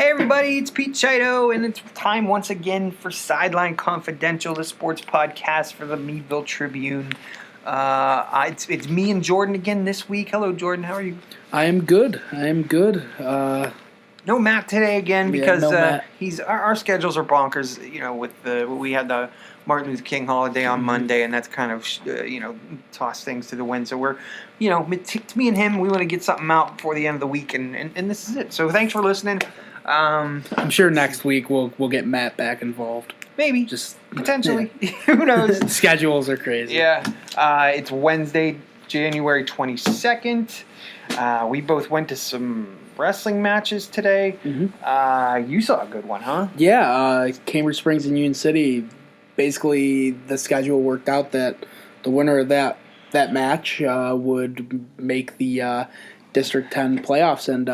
Hey everybody, it's Pete Chido, and it's time once again for Sideline Confidential, the sports podcast for the Meadville Tribune. It's me and Jordan again this week. Hello, Jordan. How are you? I am good. No Matt today again because no Matt. Our schedules are bonkers. You know, we had the Martin Luther King holiday on Monday, and that's kind of tossed things to the wind. So we're, it's me and him. We want to get something out before the end of the week, and this is it. So thanks for listening. I'm sure next week we'll get Matt back involved. Maybe. Just potentially. Yeah. Who knows? Schedules are crazy. Yeah. It's Wednesday, January 22nd. We both went to some wrestling matches today. Mm-hmm. You saw a good one, huh? Yeah. Cambridge Springs and Union City. Basically, the schedule worked out that the winner of that match would make the District 10 playoffs, and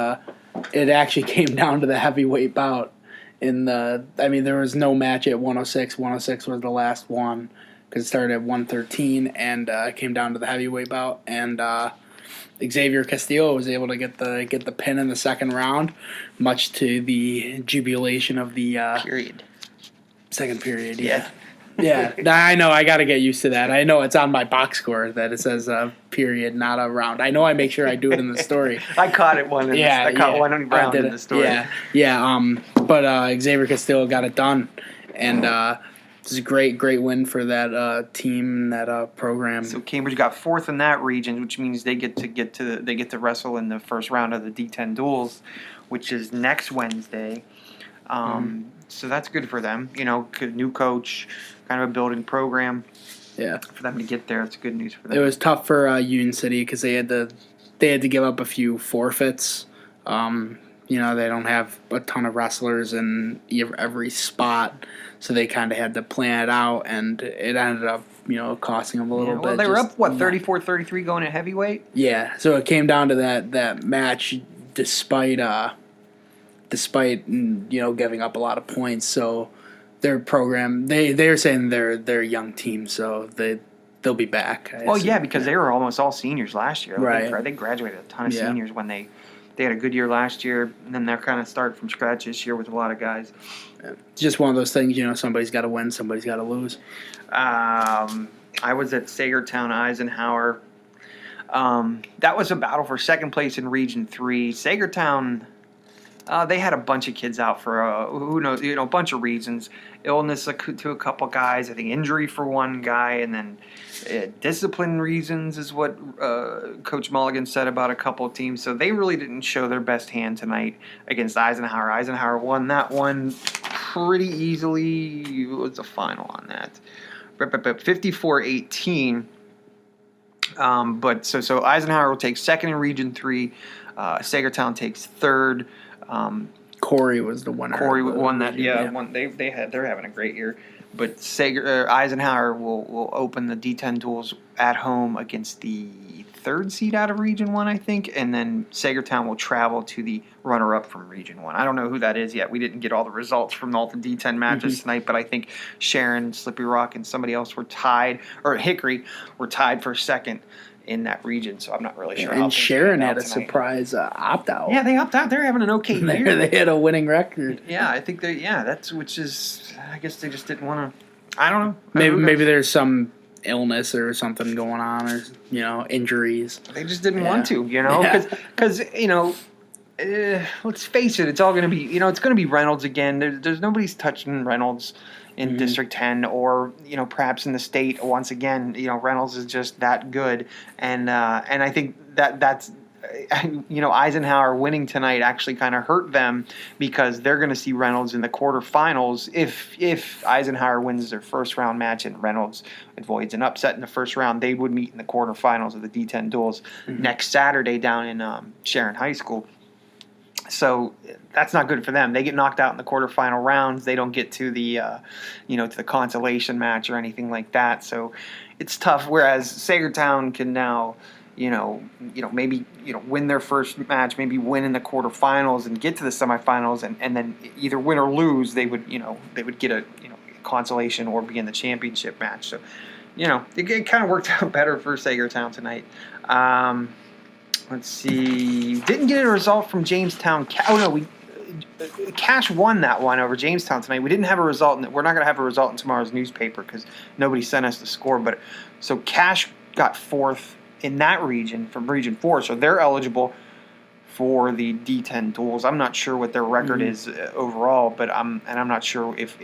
it actually came down to the heavyweight bout. There was no match at 106. 106 was the last one because it started at 113 and came down to the heavyweight bout. And Xavier Castillo was able to get the pin in the second round, much to the jubilation of the second period. Yeah. Yeah, I know. I got to get used to that. I know it's on my box score that it says period, not a round. I know I make sure I do it in the story. I caught it one. I caught one round in the story. Yeah. But Xavier Castillo got it done, and it's a great win for that team, that program. So Cambridge got fourth in that region, which means they get to wrestle in the first round of the D10 duels, which is next Wednesday. So that's good for them. New coach, kind of a building program. Yeah, for them to get there, it's good news for them. It was tough for Union City because they had to give up a few forfeits. They don't have a ton of wrestlers in every spot, so they kind of had to plan it out, and it ended up costing them a little bit. Well, they were up 34-33 going at heavyweight. Yeah, so it came down to that match, despite giving up a lot of points. So their program, they're saying they're a young team, so they'll be back. Because they were almost all seniors last year. Right. They graduated a ton of seniors when they had a good year last year, and then they're kind of starting from scratch this year with a lot of guys. It's just one of those things, somebody's got to win, somebody's got to lose. I was at Sagertown Eisenhower. That was a battle for second place in Region 3. Sagertown... they had a bunch of kids out for who knows, a bunch of reasons. Illness to a couple guys, I think injury for one guy, and then discipline reasons is what Coach Mulligan said about a couple of teams. So they really didn't show their best hand tonight against Eisenhower. Eisenhower won that one pretty easily. What was the final on that? 54-18. So Eisenhower will take second in Region 3. Sagertown takes third. Corey was the winner. Corey won that. They're having a great year. But Eisenhower will open the D10 duels at home against the third seed out of Region 1, I think, and then Sagertown will travel to the runner-up from Region 1. I don't know who that is yet. We didn't get all the results from all the D10 matches tonight, but I think Sharon, Slippery Rock, and somebody else were tied, or Hickory were tied for second in that region, so I'm not really sure. And Sharon had a surprise opt-out. Yeah, they opt-out. They're having an okay year. They had a winning record. Yeah, I think I guess they just didn't want to, I don't know. Maybe there's some illness or something going on, or, injuries. They just didn't want to, because, let's face it, it's all going to be, it's going to be Reynolds again. There's nobody's touching Reynolds in District 10 or, perhaps in the state once again. Reynolds is just that good. And I think that's, Eisenhower winning tonight actually kind of hurt them because they're going to see Reynolds in the quarterfinals. If Eisenhower wins their first round match and Reynolds avoids an upset in the first round, they would meet in the quarterfinals of the D10 duels next Saturday down in Sharon High School. So that's not good for them. They get knocked out in the quarterfinal rounds. They don't get to the, to the consolation match or anything like that. So it's tough. Whereas Sagertown can now, maybe win their first match, maybe win in the quarterfinals and get to the semifinals, and then either win or lose, they would get a consolation or be in the championship match. So, it kind of worked out better for Sagertown tonight. Let's see. Didn't get a result from Jamestown. Cash won that one over Jamestown tonight. We didn't have a result, and we're not going to have a result in tomorrow's newspaper because nobody sent us the score. But so Cash got 4th in that region from Region 4, so they're eligible for the D10 duels. I'm not sure what their record is overall, but I'm not sure if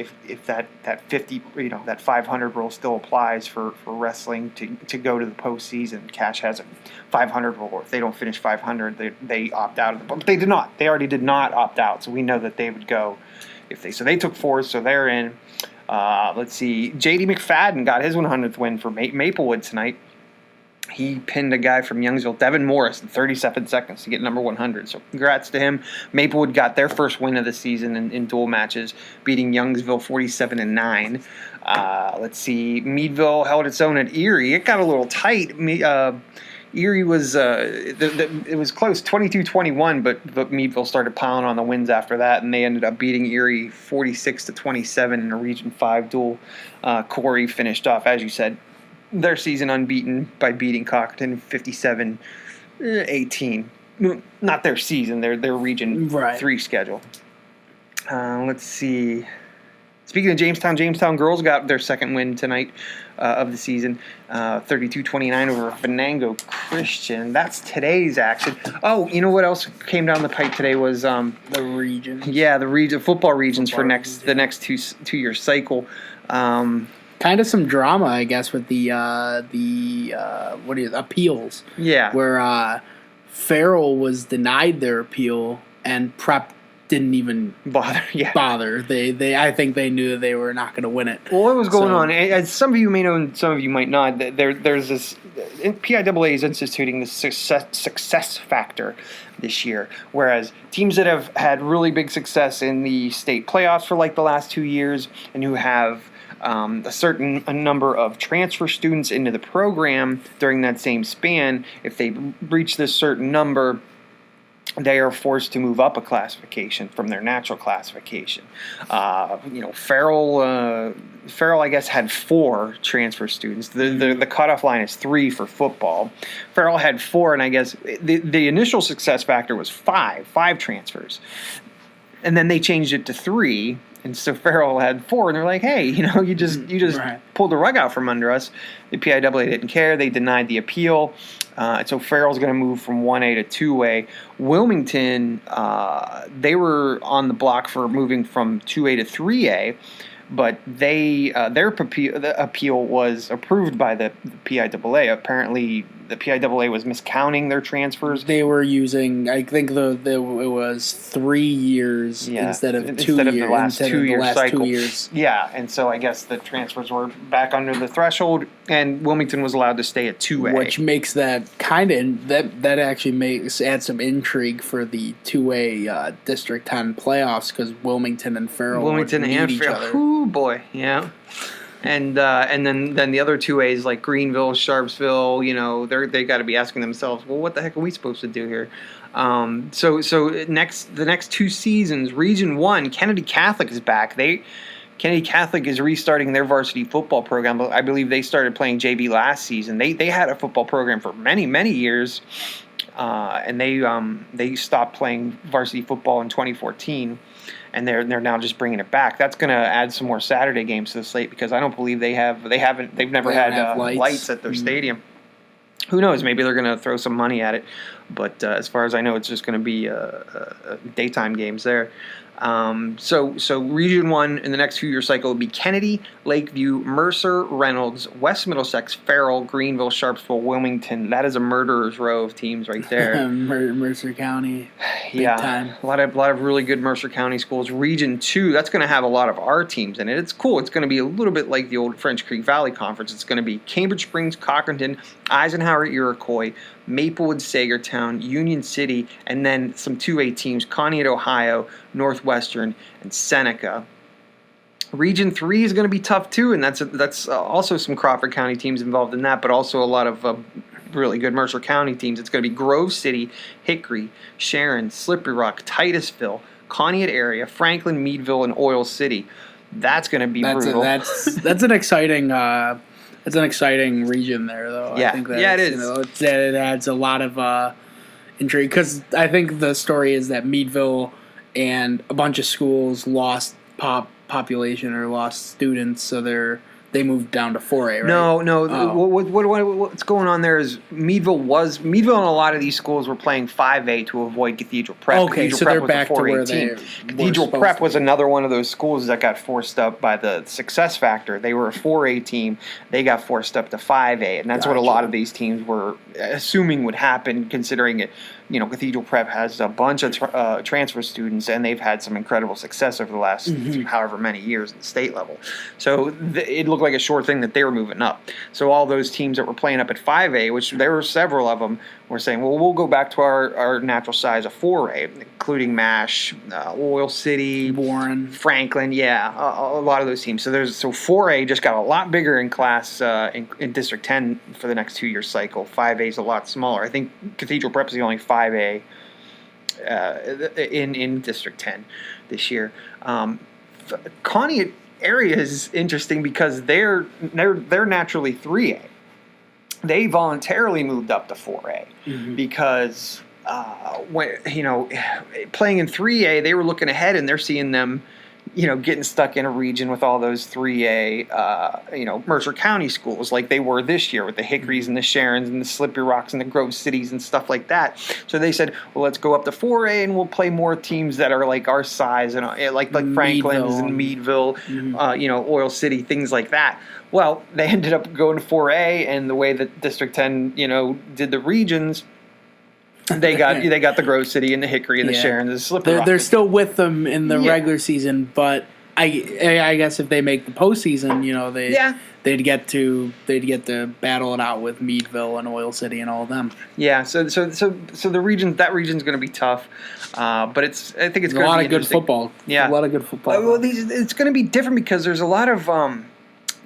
that 50, that 500 rule still applies for wrestling to go to the postseason. Cash has a 500 rule. If they don't finish 500, they opt out of the. But they did not. They already did not opt out, so we know that they would go if they. So they took 4th, so they're in. Let's see. J.D. McFadden got his 100th win for Maplewood tonight. He pinned a guy from Youngsville, Devin Morris, in 37 seconds to get number 100. So congrats to him. Maplewood got their first win of the season in dual matches, beating Youngsville 47-9. Let's see. Meadville held its own at Erie. It got a little tight. Erie was it was close, 22-21, but Meadville started piling on the wins after that, and they ended up beating Erie 46-27 in a Region 5 duel. Corey finished off, as you said, their season unbeaten by beating Cockerton 57-18. Not their season, their Region 3 schedule. Let's see. Speaking of Jamestown girls got their second win tonight of the season, 32-29 over Venango Christian. That's today's action. Oh, you know what else came down the pipe today was the region. Yeah, the region football regions for the next two-year cycle. Kind of some drama, I guess, with the appeals. Yeah, where Farrell was denied their appeal and Prep didn't even bother. I think they knew they were not going to win it. Well, what was going on? As some of you may know, and some of you might not. There's this PIAA is instituting this success factor this year, whereas teams that have had really big success in the state playoffs for like the last 2 years and who have a number of transfer students into the program during that same span, if they reach this certain number, they are forced to move up a classification from their natural classification. Farrell, I guess, had 4 transfer students. The cutoff line is 3 for football. Farrell had 4, and I guess the initial success factor was 5 transfers. And then they changed it to 3. And so Farrell had 4, and they're like, "Hey, you just pulled the rug out from under us." The PIAA didn't care; they denied the appeal. And so Farrell's going to move from 1A to 2A. Wilmington, they were on the block for moving from 2A to 3A, but their appeal was approved by the PIAA. Apparently, the PIAA was miscounting their transfers. They were using, I think, it was 3 years instead of 2 years. The last 2 year cycle. 2 years. Yeah, and so I guess the transfers were back under the threshold, and Wilmington was allowed to stay at 2A. Which makes that that actually adds some intrigue for the 2A District 10 playoffs, because Wilmington and Farrell would meet each other. Oh boy, yeah. And then the other 2As like Greenville, Sharpsville, they got to be asking themselves, well, what the heck are we supposed to do here? So the next 2 seasons, Region 1, Kennedy Catholic is back. Kennedy Catholic is restarting their varsity football program. I believe they started playing JV last season. They had a football program for many years, and they stopped playing varsity football in 2014. And they're now just bringing it back. That's going to add some more Saturday games to the slate, because I don't believe they've never had lights at their stadium. Who knows? Maybe they're going to throw some money at it. But as far as I know, it's just going to be daytime games there. So Region 1 in the next 2 year cycle will be Kennedy, Lakeview, Mercer, Reynolds, West Middlesex, Farrell, Greenville, Sharpsville, Wilmington. That is a murderer's row of teams right there. Mercer County, big time. A lot of really good Mercer County schools. Region 2, that's going to have a lot of our teams in it. It's cool. It's going to be a little bit like the old French Creek Valley Conference. It's going to be Cambridge Springs, Cockerton, Eisenhower, Iroquois, Maplewood, Sagertown, Union City, and then some 2A teams, Conneaut, Ohio, Northwestern, and Seneca. Region 3 is going to be tough too, and that's also some Crawford County teams involved in that, but also a lot of really good Mercer County teams. It's going to be Grove City, Hickory, Sharon, Slippery Rock, Titusville, Conneaut area, Franklin, Meadville, and Oil City. That's going to be brutal. That's an exciting. It's an exciting region there, though. Yeah, I think it is. It adds a lot of intrigue, because I think the story is that Meadville and a bunch of schools lost population or lost students, so they moved down to 4A, right? No. Oh. What's going on there is Meadville and a lot of these schools were playing 5A to avoid Cathedral Prep. Okay, Cathedral so Prep they're was back a to 4A where team. they Cathedral were Prep supposed was to be. another one of those schools that got forced up by the success factor. They were a 4A team. They got forced up to 5A, and that's what a lot of these teams were assuming would happen, considering it. Cathedral Prep has a bunch of transfer students, and they've had some incredible success over the last however many years at the state level. So it looked like a sure thing that they were moving up. So all those teams that were playing up at 5A, which there were several of them, were saying, well, we'll go back to our natural size of 4A, including MASH, Oil City, Warren, Franklin, a lot of those teams. So 4A just got a lot bigger in class in District 10 for the next 2-year cycle. 5A is a lot smaller. I think Cathedral Prep is the only 5A in District 10 this year. Connie area is interesting because they're naturally 3A. They voluntarily moved up to 4A because when playing in 3A, they were looking ahead and they're seeing them getting stuck in a region with all those 3A, Mercer County schools like they were this year with the Hickories and the Sharons and the Slippery Rocks and the Grove Cities and stuff like that. So they said, well, let's go up to 4A and we'll play more teams that are like our size and like Franklin's and Meadville, Oil City, things like that. Well, they ended up going to 4A, and the way that District 10, did the regions, they got the Grove City and the Hickory and the Sharon and the Slippery Rock. They're still with them in the regular season, but I guess if they make the postseason, they'd get to battle it out with Meadville and Oil City and all of them. Yeah, so the region's going to be tough, but I think it's going to be a lot of good football. Yeah, a lot of good football. Well, it's going to be different because there's a lot of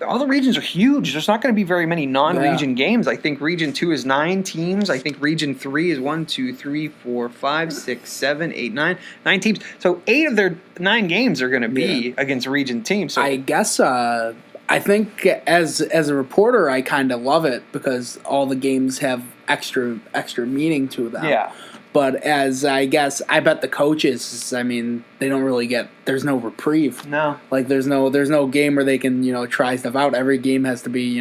all the regions are huge. There's not going to be very many non-region games. I think Region 2 is 9 teams. I think Region 3 is 1, 2, 3, 4, 5, 6, 7, 8, 9 teams. So 8 of their 9 games are going to be against region teams. So I guess I think as a reporter, I kind of love it because all the games have extra meaning to them. Yeah. But I bet the coaches, they don't really there's no reprieve. No. Like there's no game where they can, try stuff out. Every game has to be,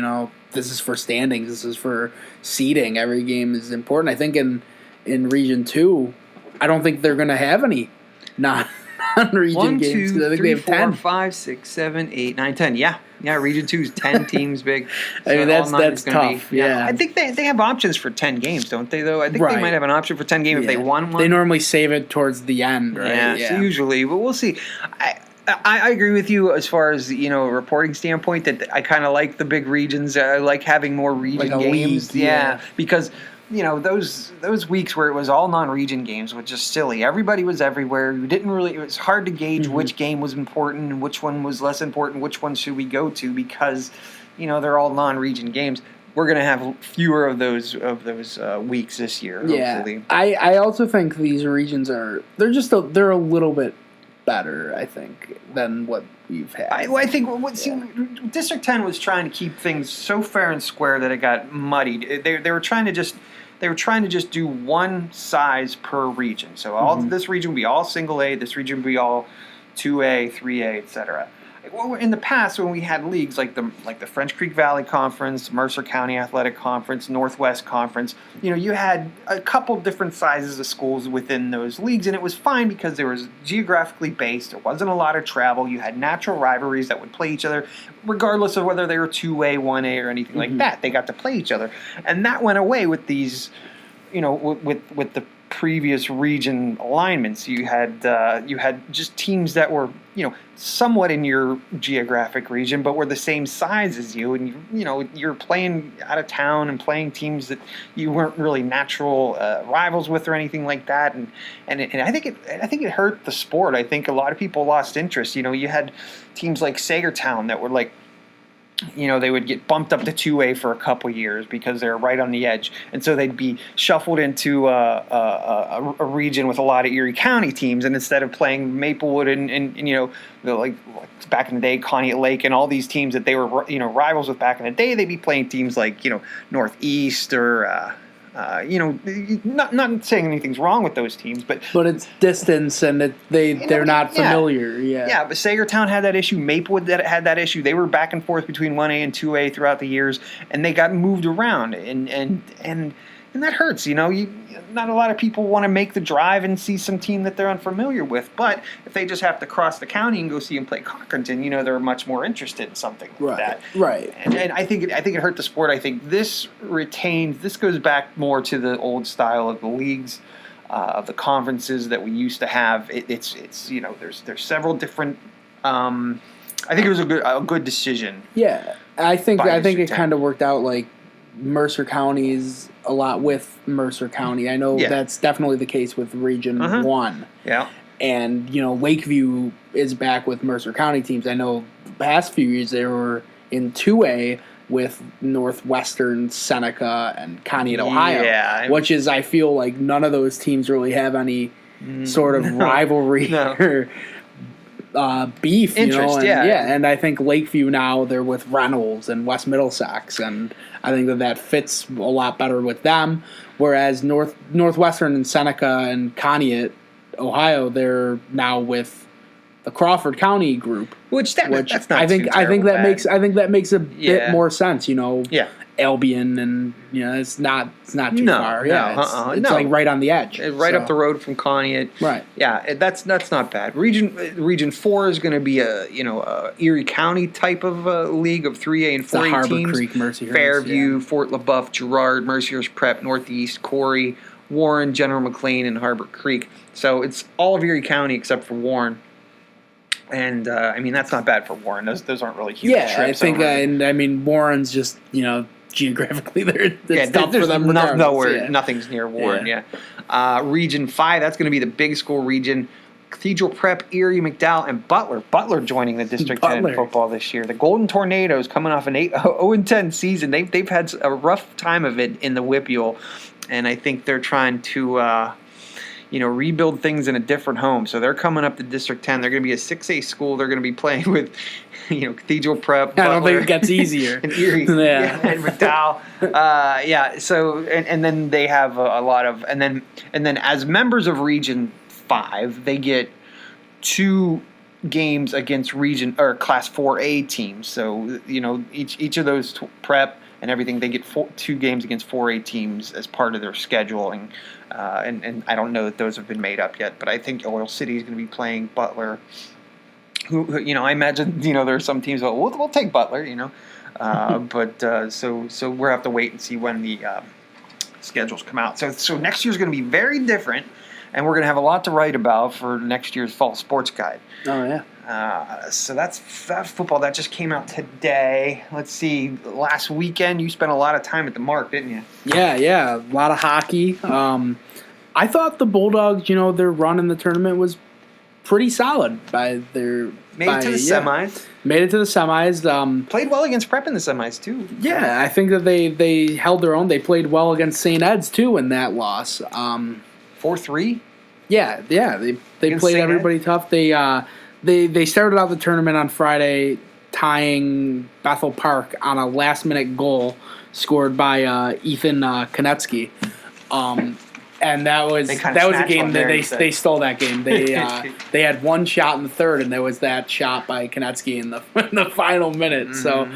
this is for standings, this is for seeding. Every game is important. I think in Region 2, I don't think they're going to have any non-region games. 1, 2, I think 3, they have 10. 4, 5, 6, 7, 8, 9, 10. Yeah, Region 2 is 10 teams big. So that's tough. Yeah. I think they have options for 10 games, don't they, though? I think they might have an option for 10 games if they won one. They normally save it towards the end, right? Yeah. So usually, but we'll see. I agree with you as far as, a reporting standpoint that I kind of like the big regions. I like having more region games. League, because those weeks where it was all non-region games was just silly. Everybody was everywhere. It was hard to gauge which game was important and which one was less important, which one should we go to because, they're all non-region games. We're going to have fewer of those weeks this year, hopefully. I also think these regions they're a little bit better, I think, than what we've had. I think District 10 was trying to keep things so fair and square that it got muddied. They were trying to just do one size per region. So this region would be all single A, this region would be all 2A, 3A, etc. In the past, when we had leagues like the French Creek Valley Conference, Mercer County Athletic Conference, Northwest Conference, you had a couple different sizes of schools within those leagues, and it was fine because they were geographically based. There wasn't a lot of travel. You had natural rivalries that would play each other, regardless of whether they were 2A, 1A, or anything like that. They got to play each other, and that went away with these, with the previous region alignments. You had just teams that were somewhat in your geographic region, but were the same size as you, and you're playing out of town and playing teams that you weren't really natural rivals with or anything like that, and I think it hurt the sport. I think a lot of people lost interest. You had teams like Sagertown that were like, they would get bumped up to 2A for a couple years because they're right on the edge. And so they'd be shuffled into a region with a lot of Erie County teams. And instead of playing Maplewood and like back in the day, Conneaut Lake and all these teams that they were, rivals with back in the day, they'd be playing teams like, Northeast or Not saying anything's wrong with those teams, but it's distance and they're not familiar. Yeah, but Sagertown had that issue. Maplewood had that issue. They were back and forth between 1A and 2A throughout the years, and they got moved around, and that hurts. Not a lot of people want to make the drive and see some team that they're unfamiliar with. But if they just have to cross the county and go see them play Cochranton, they're much more interested in something like that. Right. And I think it hurt the sport. I think this goes back more to the old style of the leagues, of the conferences that we used to have. It's there's several different. I think it was a good decision. Yeah, I think it kind of worked out. Like Mercer County's a lot with Mercer County. I know that's definitely the case with Region 1. Yeah. And, Lakeview is back with Mercer County teams. I know the past few years they were in 2A with Northwestern, Seneca, and Conneaut, Ohio. Which is, I feel like none of those teams really have any sort of rivalry or beef. Interest, and I think Lakeview now, they're with Reynolds and West Middlesex, and I think that fits a lot better with them. Whereas Northwestern and Seneca and Conneaut, Ohio, they're now with the Crawford County group, which that's not I think that makes a bit more sense. Albion, and it's not too far. It's like right on the edge, up the road from Conneaut. Right. Yeah, that's not bad. Region 4 is going to be a Erie County type of league of 3A and 4A Harbor teams. Creek, Mercyhurst, Fairview, Fort LaBeouf, Girard, Mercyhurst Prep, Northeast, Corey, Warren, General McLean, and Harbor Creek. So it's all of Erie County except for Warren. And that's not bad for Warren. Those aren't really huge trips. I think, Warren's just geographically it's tough for them. Nothing's near Warren. Yeah. Region 5, that's going to be the big school region. Cathedral Prep, Erie, McDowell, and Butler. Butler joining the District 10 in football this year. The Golden Tornadoes coming off an 0-10 season. They've had a rough time of it in the WIPUL, and I think they're trying to rebuild things in a different home. So they're coming up to District 10. They're going to be a 6A school. They're going to be playing with, Cathedral Prep, Butler, I don't think it gets easier. And Erie, and McDowell. So and then they have a lot of, and then as members of Region 5, they get 2 games against Region or Class 4A teams. So each of those prep and everything, they get 2 games against 4A teams as part of their scheduling. And I don't know that those have been made up yet, but I think Oil City is going to be playing Butler. Who I imagine there are some teams that we'll take Butler, but so we'll have to wait and see when the schedules come out. So next year's going to be very different, and we're going to have a lot to write about for next year's fall sports guide. Oh yeah. So that's football that just came out today. Let's see. Last weekend you spent a lot of time at the Mark, didn't you? Yeah, a lot of hockey. I thought the Bulldogs, their run in the tournament was pretty solid. Made it to the semis. Made it to the semis. Played well against Prep in the semis too. Yeah, I think that they held their own. They played well against St. Ed's too in that loss. 4-3. Yeah. They played everybody tough. They started out the tournament on Friday tying Bethel Park on a last-minute goal scored by Ethan Konetsky. And that was a game that they stole that game. They had one shot in the third, and there was that shot by Konetsky in the final minute. Mm-hmm. So,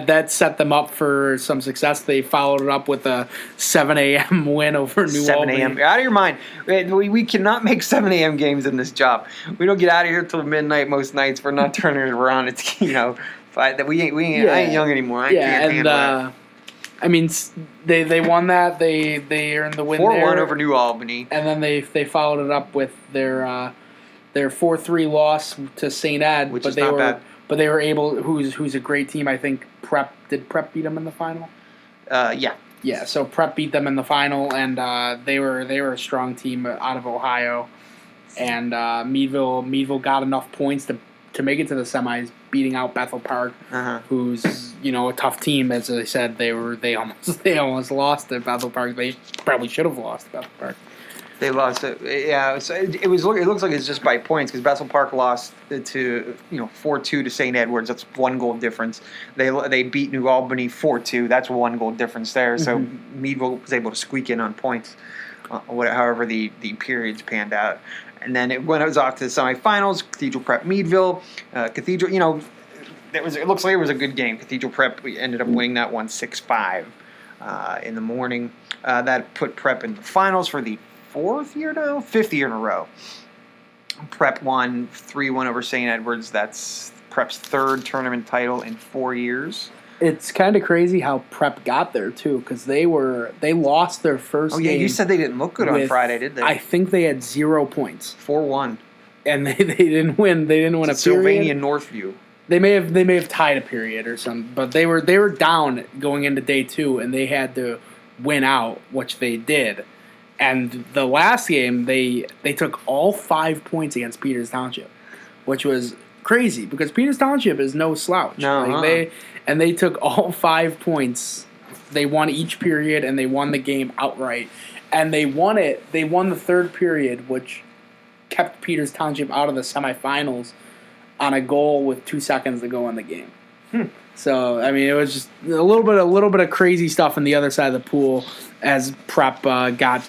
that set them up for some success. They followed it up with a 7 a.m. win over New Albany. 7 a.m. Out of your mind. We cannot make 7 a.m. games in this job. We don't get out of here till midnight most nights. We're not turning it around. It's, I ain't young anymore. I can't handle that. They won that. They earned the win 4-1 over New Albany. And then they followed it up with their 4-3 loss to St. Ed. Which is not bad. But they were able, who's a great team. I think did Prep beat them in the final? Yeah. Yeah, so Prep beat them in the final, and they were a strong team out of Ohio. And Meadville got enough points to make it to the semis, beating out Bethel Park, who's a tough team. As I said, they almost lost at Bethel Park. They probably should have lost at Bethel Park. They lost it. Yeah, so it was. It looks like it's just by points because Bethel Park lost to 4-2 to St. Edwards. That's 1 goal difference. They beat New Albany 4-2. That's 1 goal difference there. So Meadville was able to squeak in on points, however the periods panned out. And then when it was off to the semifinals, Cathedral Prep Meadville. Cathedral, it looks like it was a good game. Cathedral Prep ended up winning that one 6-5 in the morning. That put Prep in the finals for the fifth year in a row. Prep won 3-1 over St. Edwards. That's Prep's 3rd tournament title in 4 years. It's kind of crazy how Prep got there too, because they lost their first. Oh yeah, game you said they didn't look good on Friday, did they? I think they had 0 points. 4-1, and they didn't win. They didn't win a period. Sylvania Northview. They may have tied a period or something, but they were down going into day 2, and they had to win out, which they did. And the last game, they took all 5 points against Peters Township, which was crazy because Peters Township is no slouch. No, they took all 5 points. They won each period, and they won the game outright. And they won it. They won the 3rd period, which kept Peters Township out of the semifinals on a goal with 2 seconds to go in the game. So I mean, it was just a little bit of crazy stuff on the other side of the pool as Prep got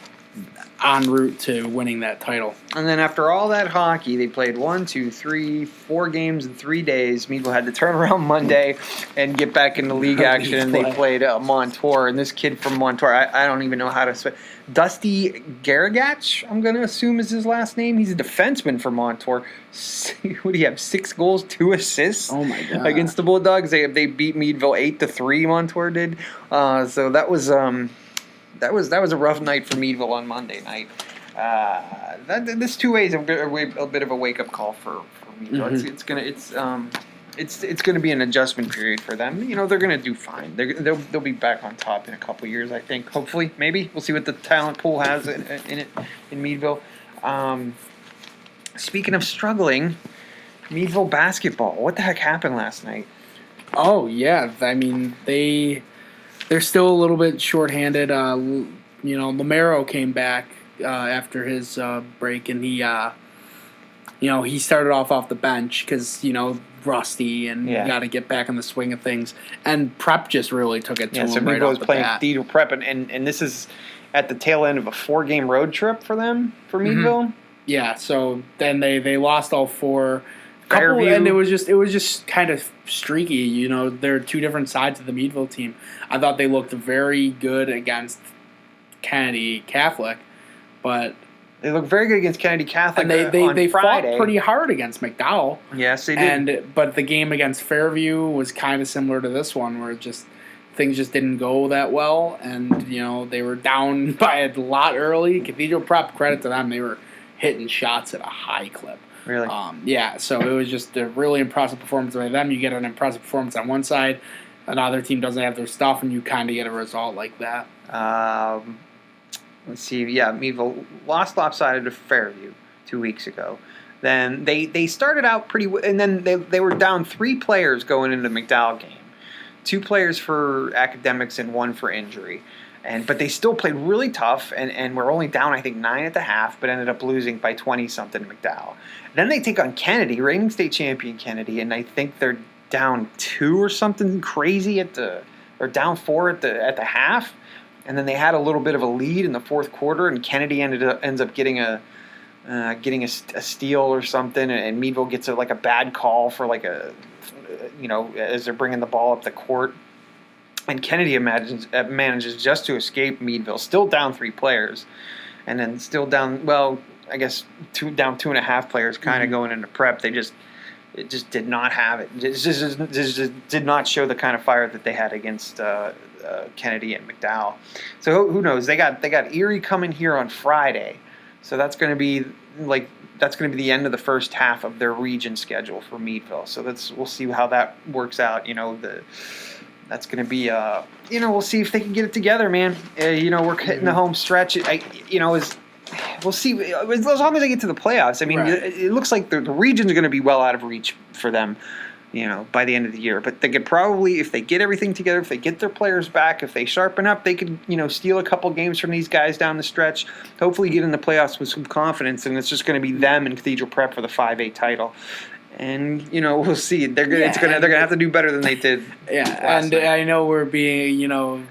en route to winning that title. And then after all that hockey, they played 4 games in 3 days. Meadville had to turn around Monday and get back into league action. And they played Montour. And this kid from Montour, I don't even know how to say. Dusty Garagach, I'm going to assume is his last name. He's a defenseman for Montour. What do you have? 6 goals, 2 assists. Oh my God! Against the Bulldogs, they beat Meadville 8-3. Montour did. So that was. That was a rough night for Meadville on Monday night. This 2A is a bit of a wake up call for Meadville. It's gonna be an adjustment period for them. They're gonna do fine. They'll be back on top in a couple of years, I think. Hopefully, maybe we'll see what the talent pool has in Meadville. Speaking of struggling, Meadville basketball. What the heck happened last night? Oh yeah, I mean they're still a little bit shorthanded. Lamero came back after his break, and he started off the bench because rusty and got to get back in the swing of things. And Prep just really took it to him so right Meadville off was the playing bat. Cathedral Prep, and this is at the tail end of a 4-game road trip for Meadville. Yeah, so then they lost all 4. Fairview. And it was just kind of streaky. There are 2 different sides of the Meadville team. I thought they looked very good against Kennedy Catholic, but they looked very good against Kennedy Catholic. And they Friday. fought pretty hard against McDowell. Yes, they did. But the game against Fairview was kind of similar to this one, where things just didn't go that well, and they were down by a lot early. Cathedral Prep, credit to them, they were hitting shots at a high clip. Really? So it was just a really impressive performance by them. You get an impressive performance on one side, another team doesn't have their stuff, and you kind of get a result like that. Let's see. Yeah, Meadville lost lopsided to Fairview 2 weeks ago. Then they started out pretty, and then they were down 3 players going into the McDowell game, 2 players for academics and 1 for injury. But they still played really tough, and were only down, I think, 9 at the half, but ended up losing by 20-something McDowell. Then they take on Kennedy, reigning state champion Kennedy, and I think they're down 2 or something crazy or down 4 at the half. And then they had a little bit of a lead in the 4th quarter, and Kennedy ends up getting a steal or something, and Meadville gets a bad call for as they're bringing the ball up the court. And Kennedy manages just to escape Meadville, still down 3 players, and then still down, I guess down 2.5 players, kind of going into Prep. It just did not have it. It just did not show the kind of fire that they had against Kennedy and McDowell. So who knows? They got Erie coming here on Friday, so that's going to be the end of the first half of their region schedule for Meadville. So we'll see how that works out. That's going to be, we'll see if they can get it together, man. We're hitting the home stretch. We'll see. As long as they get to the playoffs. I mean, It looks like the region's going to be well out of reach for them. by the end of the year. But they could probably, if they get everything together, if they get their players back, if they sharpen up, they could, steal a couple games from these guys down the stretch. Hopefully get in the playoffs with some confidence, and it's just going to be them and Cathedral Prep for the 5A title. And we'll see. They're gonna have to do better than they did. Yeah, and night. I know we're being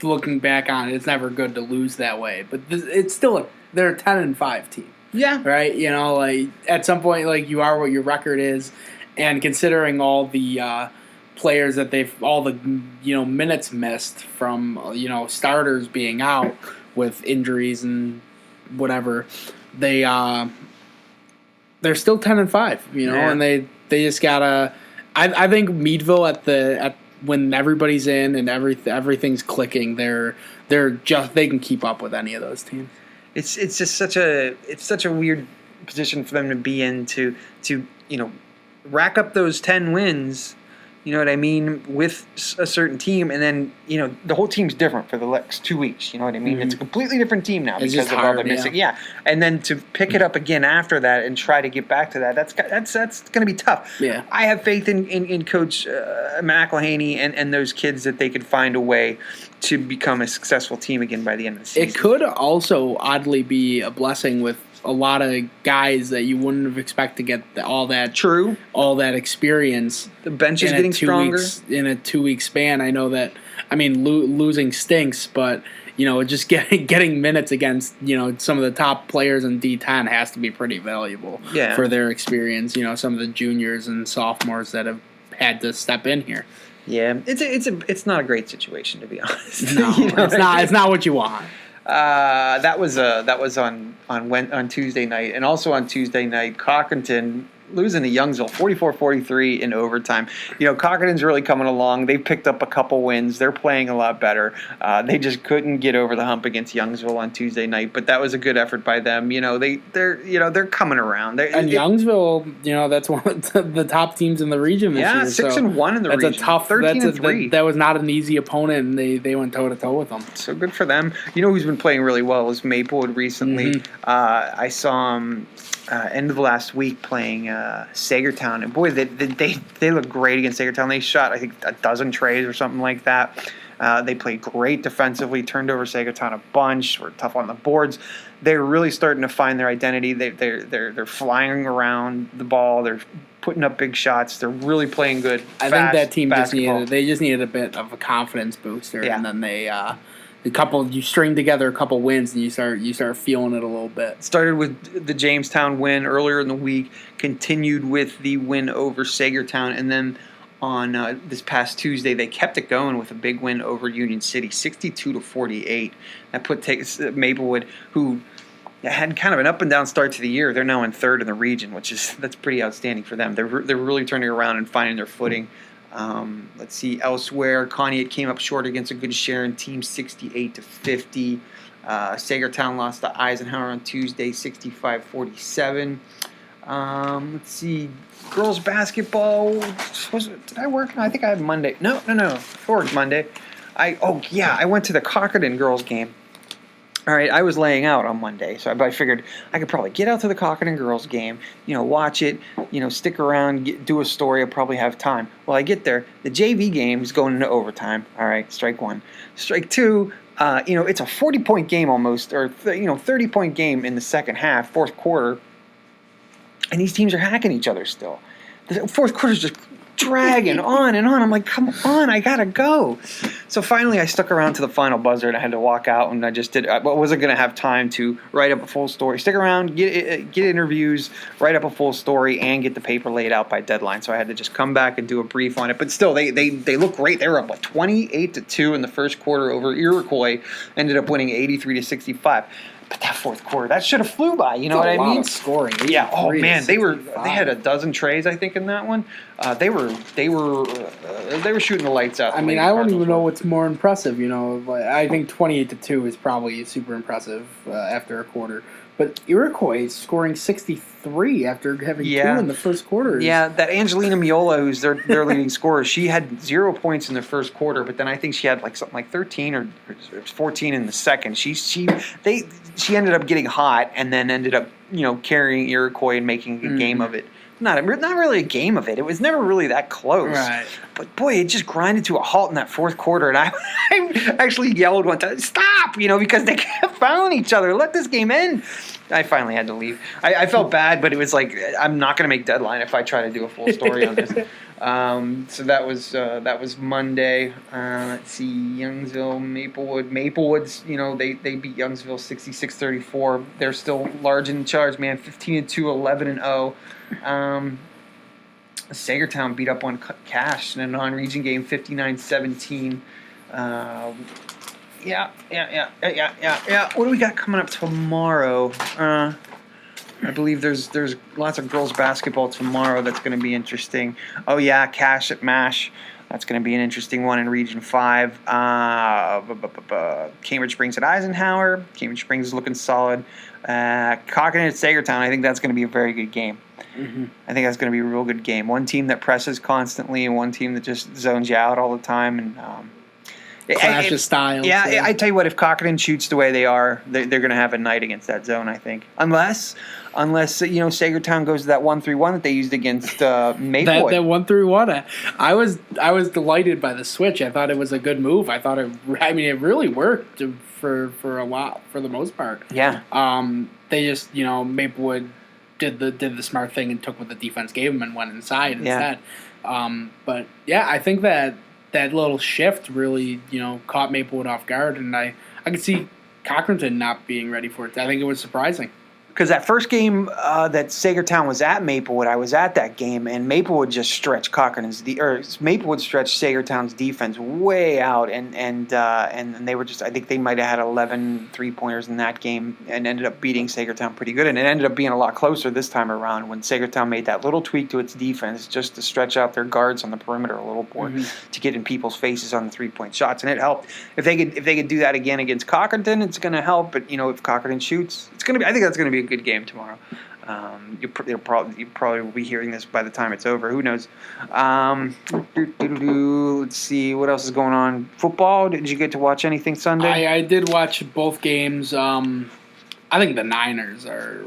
looking back on it, it's never good to lose that way, but it's still they're a 10-5 team. Yeah, right. Like at some point, like you are what your record is. And considering all the players that all the minutes missed from starters being out with injuries and whatever, they're still 10-5, and they just gotta. I think Meadville at when everybody's in and everything's clicking, they can keep up with any of those teams. It's just such a weird position for them to be in to rack up those 10 wins, you know what I mean, with a certain team, and then, the whole team's different for the next 2 weeks, you know what I mean? Mm-hmm. It's a completely different team now because of all the missing. Yeah. And then to pick it up again after that and try to get back to that, that's going to be tough. Yeah. I have faith in Coach McElhaney and those kids that they could find a way to become a successful team again by the end of the season. It could also oddly be a blessing with a lot of guys that you wouldn't have expected to get all that experience. The bench is getting stronger in a 2-week span. I know that. I mean, losing stinks, but just getting minutes against some of the top players in D10 has to be pretty valuable for their experience. Some of the juniors and sophomores that have had to step in here. Yeah, it's not a great situation, to be honest. No, it's not what you want. That was on Tuesday night, and also on Tuesday night, Cochranton losing to Youngsville 44-43 in overtime. Cochranton's really coming along. They picked up a couple wins. They're playing a lot better. They just couldn't get over the hump against Youngsville on Tuesday night, but that was a good effort by them. They're coming around. Youngsville, that's one of the top teams in the region this year. 6-1 in the region. That's a tough 13-3. That was not an easy opponent, and they went toe to toe with them. So good for them. Who's been playing really well is Maplewood recently. Mm-hmm. I saw him end of last week playing Sagertown, and boy, they look great against Sagertown. They shot, I think, a dozen trays or something like that. They played great defensively, turned over Sagertown a bunch, were tough on the boards. They're really starting to find their identity. They're flying around the ball. They're putting up big shots. They're really playing good. I think that team just needed a bit of a confidence booster, and then you string together a couple wins and you start feeling it a little bit. Started with the Jamestown win earlier in the week, continued with the win over Sagertown, and then on this past Tuesday they kept it going with a big win over Union City, 62-48. That takes Maplewood, who had kind of an up and down start to the year. They're now in third in the region, that's pretty outstanding for them. They're really turning around and finding their footing. Let's see, elsewhere, Conneaut came up short against a good Sharon team, 68-50. Sagertown lost to Eisenhower on Tuesday, 65-47. Let's see, girls basketball. Did I work? I think I had Monday. No. I worked Monday. I went to the Cochranton girls game. All right, I was laying out on Monday, so I figured I could probably get out to the Cochranton girls game, watch it, stick around, do a story. I'll probably have time. Well, I get there. The JV game is going into overtime. All right, strike one. Strike two, it's a 40-point game almost, or 30-point game in the second half, fourth quarter, and these teams are hacking each other still. The fourth quarter is just dragging on and on. I'm like, come on, I gotta go. So finally I stuck around to the final buzzer and I had to walk out, and I wasn't going to have time to write up a full story. Stick around, get interviews, write up a full story, and get the paper laid out by deadline. So I had to just come back and do a brief on it. But still, they look great. They were up 28-2 in the first quarter over Iroquois, ended up winning 83-65. But that fourth quarter, that should have flew by. You know what I mean? Scoring. Yeah. Oh man, they had a dozen trays, I think, in that one. They were shooting the lights out. I mean, I don't even know what's more impressive. I think 28-2 is probably super impressive after a quarter. But Iroquois scoring 63 3 after having 2 Yeah. in the first quarter. Yeah, that Angelina Miola, who's their leading scorer, she had 0 points in the first quarter, but then I think she had like something like 13 or 14 in the second. She ended up getting hot and then ended up carrying Iroquois and making a game of it. Not really a game of it. It was never really that close. Right. But boy, it just grinded to a halt in that fourth quarter, and I actually yelled one time, "Stop!" Because they kept fouling each other. Let this game end. I finally had to leave. I felt bad, but it was like I'm not going to make deadline if I try to do a full story on this. So that was Monday. Let's see, Youngsville, Maplewood. Maplewood's, they beat Youngsville 66-34. They're still large in charge, man. 15-2, 11-0. Sagertown beat up on Cash in a non-region game, 59-17. Yeah. What do we got coming up tomorrow? I believe there's lots of girls basketball tomorrow that's going to be interesting. Oh yeah, Cash at MASH. That's going to be an interesting one in Region 5. Cambridge Springs at Eisenhower. Cambridge Springs is looking solid. Cochran at Sagertown. I think that's going to be a very good game. Mm-hmm. I think that's going to be a real good game. One team that presses constantly and one team that just zones you out all the time. And clash of styles. Yeah, I tell you what, if Cochran shoots the way they are, they're going to have a night against that zone, I think. Unless Sagertown goes to that 1-3-1 that they used against Maplewood. That 1-3-1. I was delighted by the switch. I thought it was a good move. It really worked for a lot, for the most part. Yeah. They just, Maplewood did the smart thing and took what the defense gave them and went inside instead. But yeah, I think that little shift really, caught Maplewood off guard, and I could see Cochranton not being ready for it. I think it was surprising. Because that first game that Sagertown was at Maplewood, I was at that game, and Maplewood just stretched Maplewood stretched Sagertown's defense way out, and they were just, I think they might have had 11 3-pointers in that game, and ended up beating Sagertown pretty good, and it ended up being a lot closer this time around when Sagertown made that little tweak to its defense just to stretch out their guards on the perimeter a little more to get in people's faces on the 3-point shots, and it helped. If they could do that again against Cochranton, it's going to help. But if Cochranton shoots, it's going to be. I think that's going to be a good game tomorrow. You probably will be hearing this by the time it's over. Who knows? Let's see what else is going on. Football. Did you get to watch anything Sunday? I did watch both games. I think the Niners are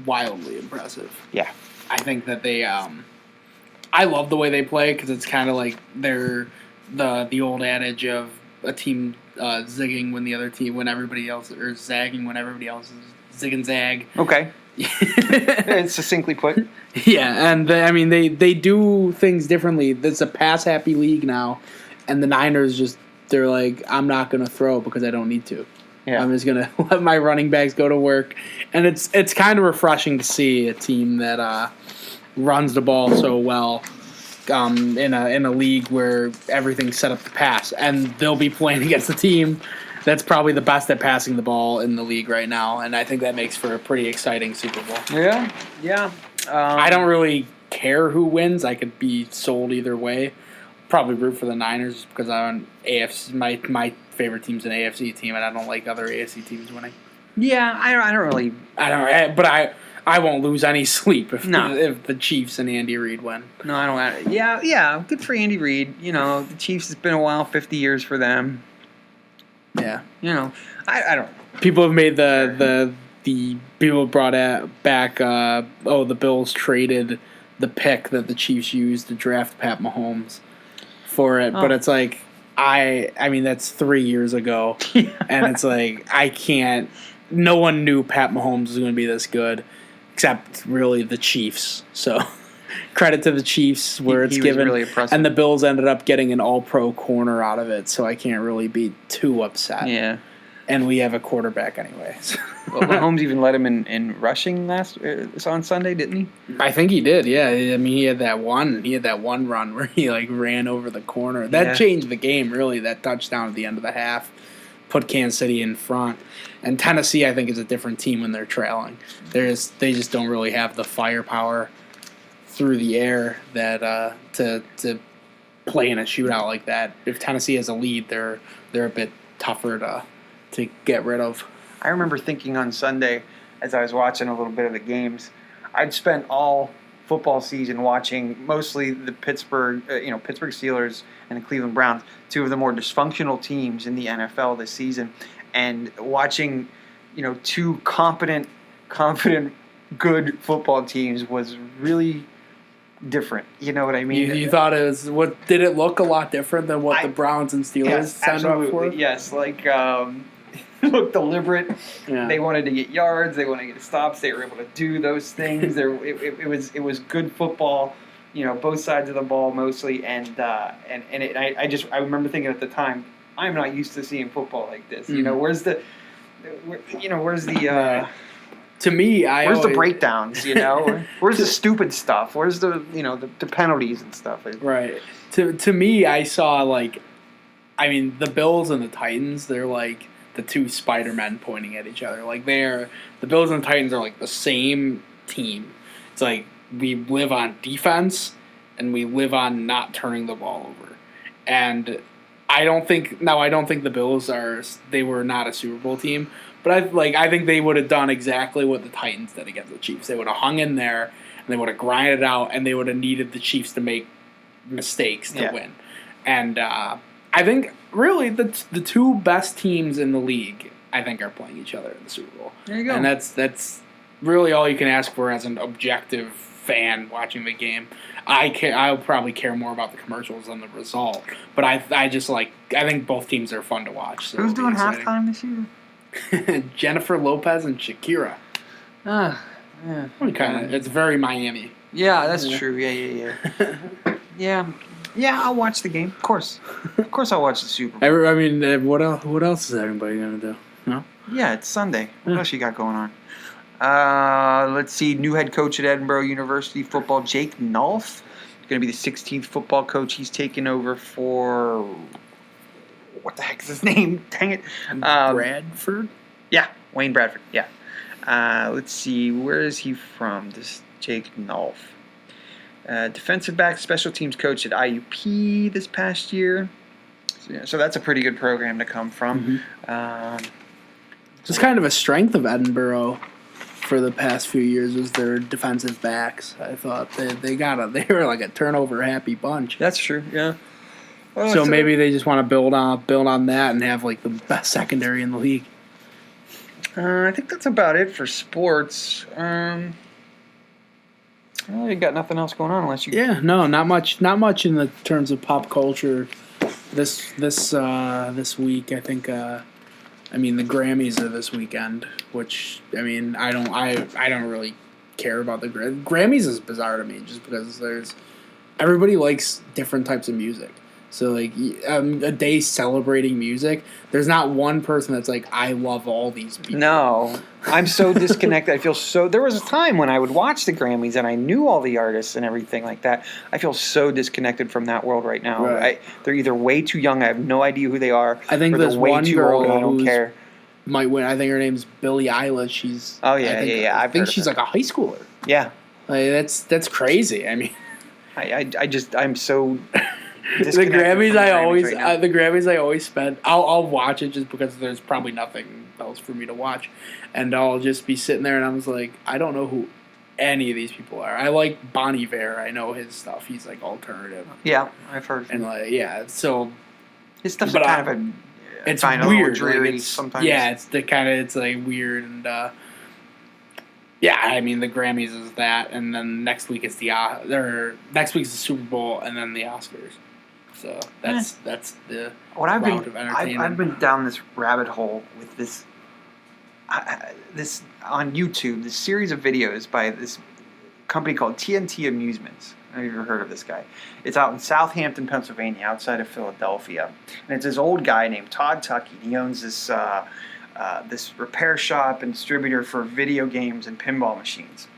wildly impressive. Yeah, I think that they. I love the way they play because it's kind of like they're the old adage of a team zigging when everybody else, or zagging when everybody else is zig and zag. Okay. It's succinctly put. Yeah, and they do things differently. It's a pass-happy league now, and the Niners they're like, I'm not going to throw because I don't need to. Yeah. I'm just going to let my running backs go to work. And it's kind of refreshing to see a team that runs the ball so well in a league where everything's set up to pass. And they'll be playing against a team that's probably the best at passing the ball in the league right now, and I think that makes for a pretty exciting Super Bowl. Yeah. I don't really care who wins. I could be sold either way. Probably root for the Niners because I'm AFC. My favorite team's an AFC team, and I don't like other AFC teams winning. Yeah, I don't. But I won't lose any sleep if the Chiefs and Andy Reid win. No, I don't. Yeah. Good for Andy Reid. The Chiefs, it's been a while, 50 years for them. Yeah, I don't. People have made the people brought back. The Bills traded the pick that the Chiefs used to draft Pat Mahomes for it, but it's like that's 3 years ago, and it's like I can't. No one knew Pat Mahomes was going to be this good, except really the Chiefs. So. Credit to the Chiefs where it's given, really and the Bills ended up getting an all-pro corner out of it, so I can't really be too upset. Yeah, and we have a quarterback anyway. Well, Mahomes even led him in rushing on Sunday, didn't he? I think he did. Yeah, he had that one. He had that one run where he ran over the corner. That changed the game really. That touchdown at the end of the half put Kansas City in front. And Tennessee, I think, is a different team when they're trailing. They just don't really have the firepower through the air that to play in a shootout like that. If Tennessee has a lead, they're a bit tougher to get rid of. I remember thinking on Sunday as I was watching a little bit of the games, I'd spent all football season watching mostly the Pittsburgh Steelers and the Cleveland Browns, two of the more dysfunctional teams in the NFL this season, and watching, two confident, good football teams was really different. You know what I mean? You thought it was did it look a lot different than what the Browns and Steelers signed up for? Yes, looked deliberate. Yeah. They wanted to get yards. They wanted to get stops. They were able to do those things. It was good football. Both sides of the ball mostly. I remember thinking at the time, I'm not used to seeing football like this. Mm. Where's the To me, where's the breakdowns? Where's the stupid stuff? Where's the the penalties and stuff? Right. To me, I saw the Bills and the Titans. They're like the two Spider-Men pointing at each other. The Bills and the Titans are like the same team. It's like we live on defense and we live on not turning the ball over. And I don't think the Bills they were not a Super Bowl team, but I think they would have done exactly what the Titans did against the Chiefs. They would have hung in there and they would have grinded it out, and they would have needed the Chiefs to make mistakes to win. And I think really the two best teams in the league, I think, are playing each other in the Super Bowl. There you go. And that's really all you can ask for as an objective fan watching the game. I'll probably care more about the commercials than the result, but I think both teams are fun to watch. So who's doing halftime this year? Jennifer Lopez and Shakira. Yeah. It's very Miami. Yeah, that's true. Yeah. Yeah, I'll watch the game. Of course, I'll watch the Super Bowl. What else is everybody gonna do? No. Yeah, it's Sunday. What else you got going on? Let's see. New head coach at Edinburgh University football, Jake Nolf. He's going to be the 16th football coach. He's taken over for what the heck is his name? Dang it. Bradford? Yeah, Wayne Bradford. Yeah. Let's see. Where is he from? This Jake Nolf. Defensive back, special teams coach at IUP this past year. So that's a pretty good program to come from. Mm-hmm. It's kind of a strength of Edinburgh for the past few years was their defensive backs. I thought they were like a turnover happy bunch. That's true. Yeah. Well, so maybe they just want to build on that and have like the best secondary in the league. I think that's about it for sports. Well, you got nothing else going on unless you. Yeah, no, not much in the terms of pop culture. This week, I think. The Grammys are this weekend, which I don't really care about the Grammys. Is bizarre to me just because everybody likes different types of music. So a day celebrating music, there's not one person that's like, I love all these people. No, I'm so disconnected. I feel so. There was a time when I would watch the Grammys and I knew all the artists and everything like that. I feel so disconnected from that world right now. Right. They're either way too young. I have no idea who they are. I think or there's they're way one too girl old. I don't care. Might win. I think her name's Billie Eilish. She's. Oh yeah. I think she's like a high schooler. Yeah. That's crazy. I'm so. The Grammys I always spend. I'll watch it just because there's probably nothing else for me to watch, and I'll just be sitting there and I'm just like, I don't know who any of these people are. I like Bon Iver. I know his stuff. He's like alternative. Yeah, I've heard. And so his stuff's kind of it's weird. Dreary sometimes. Yeah, it's weird and. The Grammys is that, and then next week is the Super Bowl, and then the Oscars. So that's the route of entertainment. I've been down this rabbit hole with this on YouTube. This series of videos by this company called TNT Amusements. I don't know if you've ever heard of this guy. It's out in Southampton, Pennsylvania, outside of Philadelphia, and it's this old guy named Todd Tuckey. He owns this. This repair shop and distributor for video games and pinball machines.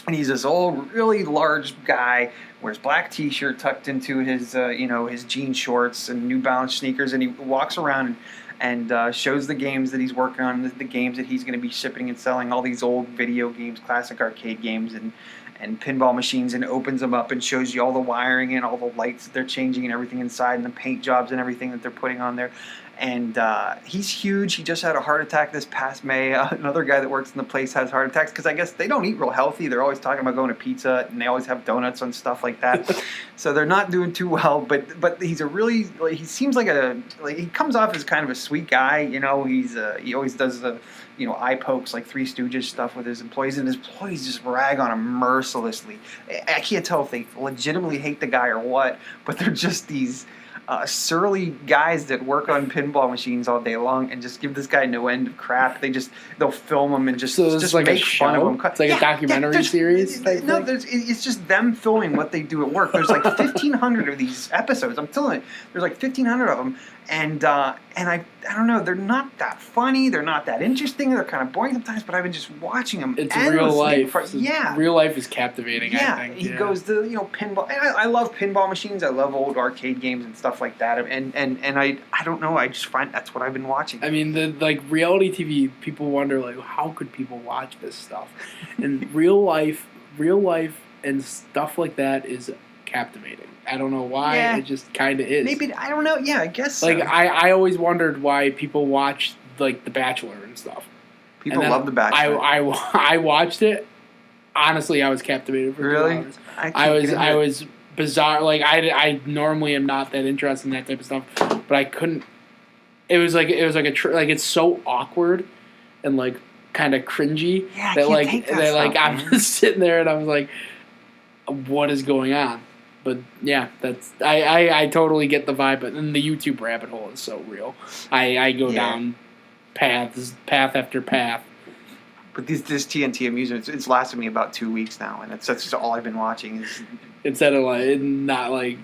And he's this old, really large guy, wears black T-shirt tucked into his, his jean shorts and New Balance sneakers, and he walks around and shows the games that he's working on, the games that he's going to be shipping and selling, all these old video games, classic arcade games, and pinball machines, and opens them up and shows you all the wiring and all the lights that they're changing and everything inside and the paint jobs and everything that they're putting on there. And he's huge. He just had a heart attack this past May. Another guy that works in the place has heart attacks because I guess they don't eat real healthy. They're always talking about going to pizza, and they always have donuts and stuff like that. So they're not doing too well. But he's a really he seems like he comes off as kind of a sweet guy. You know, he always does the eye pokes like Three Stooges stuff with his employees, and his employees just rag on him mercilessly. I can't tell if they legitimately hate the guy or what, but they're just these surly guys that work on pinball machines all day long and just give this guy no end of crap. They'll film him and just like make fun of him. It's like a documentary series. It's just them filming what they do at work. There's like 1,500 of these episodes. I'm telling you, there's like 1,500 of them, and I don't know. They're not that funny. They're not that interesting. They're kind of boring sometimes. But I've been just watching them. It's real life. Yeah, real life is captivating. Yeah, I think. He goes to pinball. And I love pinball machines. I love old arcade games and stuff like that. And I don't know. I just find that's what I've been watching. I mean, the reality TV. People wonder like, how could people watch this stuff? And real life, and stuff like that is captivating. I don't know why. Yeah. It just kind of is. Maybe I don't know. Yeah, I guess. Like so. I always wondered why people watch like The Bachelor and stuff. People love The Bachelor. I watched it. Honestly, I was captivated for 2 hours. I was bizarre. Like I normally am not that interested in that type of stuff, but I couldn't. It was like it's so awkward and like kind of cringy I'm just sitting there and I was like, what is going on? But yeah, that's I totally get the vibe. But then the YouTube rabbit hole is so real. I go down path after path. But this TNT amusement, it's lasted me about 2 weeks now, and that's just all I've been watching. Instead of not like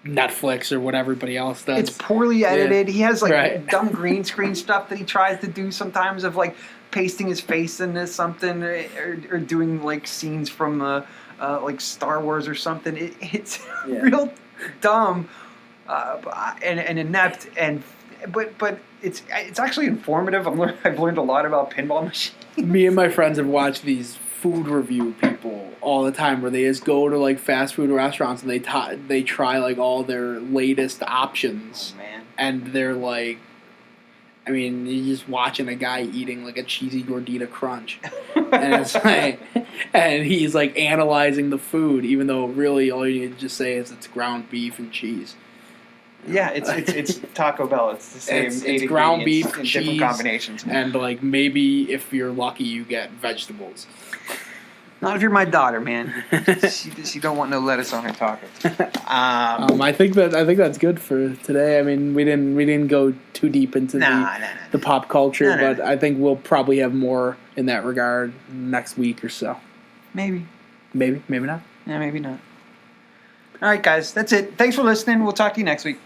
Netflix or what everybody else does. It's poorly edited. Yeah. He has dumb green screen stuff that he tries to do sometimes of like pasting his face into something or doing like scenes from like Star Wars or something. It's real dumb and inept but it's actually informative. I've learned a lot about pinball machines. Me and my friends have watched these food review people all the time where they just go to like fast food restaurants and they try like all their latest options. Oh, man. And they're like, I mean, you're just watching a guy eating like a cheesy gordita crunch. And it's like, and he's like analyzing the food, even though really all you need to just say is it's ground beef and cheese. Yeah, it's Taco Bell. It's the same. It's ground beef, in cheese, different combinations, and like maybe if you're lucky, you get vegetables. Not if you're my daughter, man. she don't want no lettuce on her tacos. I think that's good for today. I mean, we didn't go too deep into the pop culture, but I think we'll probably have more in that regard next week or so. Maybe not. Yeah, maybe not. All right, guys, that's it. Thanks for listening. We'll talk to you next week.